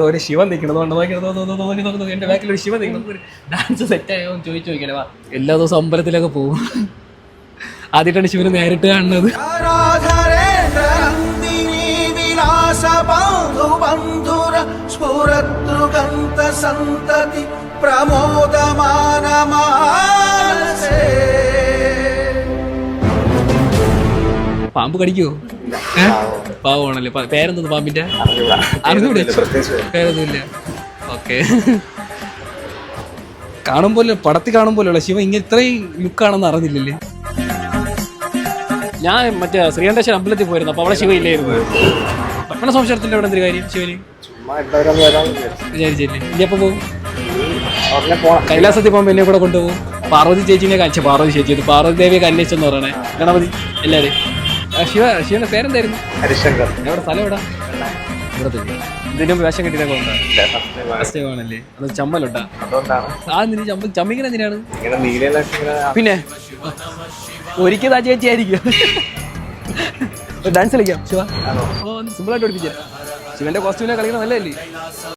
ഒരു ശിവൻ നിൽക്കണം, എന്റെ ബാക്കിൽ ഒരു ശിവൻ നിൽക്കണം, ഡാൻസ് സെറ്റായോ ചോദിച്ചു നോക്കിയാലേ. എല്ലാ ദിവസവും അമ്പലത്തിലൊക്കെ പോകും. ആദ്യമായിട്ടാണ് ശിവനെ നേരിട്ട് കാണുന്നത്. പാമ്പ് കടിക്കുവോ? പാവമാണല്ലേ. പേരെന്തോന്ന് പാമ്പിന്റെ? അറിഞ്ഞൂടെ? പേരൊന്നുമില്ല. ഓക്കെ. കാണുമ്പോലെ പടത്തിൽ കാണുമ്പോലുള്ള ശിവ ഇങ്ങനെ ഇത്രയും ലുക്കാണെന്ന് അറിഞ്ഞില്ലല്ലേ. ഞാൻ മറ്റേ ശ്രീകണ്ഠേശ്വര അമ്പലത്തിൽ പോയിരുന്നു. അപ്പൊ അവിടെ ശിവ ഇല്ലായിരുന്നു. പട്ടണ സംശയത്തിന്റെ അവിടെ എന്തൊരു കാര്യം ശിവന് വിചാരിച്ചില്ലേ? ഇനി എപ്പം പോകും? കൈലാസത്തിൽ പോകുമ്പോൾ എന്നെ കൂടെ കൊണ്ടുപോകും. പാർവതി ചേച്ചിനെ കാണിച്ച പാർവതി ചേച്ചി ഇത് പാർവതി ദേവിയൊക്കെ അന്വേഷിച്ചെന്ന് പറയണേ. ഗണപതി എല്ലാവരും. ശിവന്റെ പേരെന്തായിരുന്നു? ഹരിശങ്കർ. എവിടെ സ്ഥലം എവിടെ? ഇവിടെ തന്നെ. ഇതിന് വേഷം കെട്ടിയിട്ടൊക്കെ ഉണ്ടാണല്ലേ? അത് ചമ്മലുണ്ടാ? ആ ചമ്മിങ്ങനെ എന്തിനാണ്? പിന്നെ ഒരിക്കൽ ആ ചേച്ചി ആയിരിക്കും. ഡാൻസ് കളിക്കാം ശിവ. സിമ്പിളായിട്ട് പഠിപ്പിച്ച ശിവന്റെ കോസ്റ്റ്യൂമിനെ കളിക്കണം നല്ലതല്ലേ?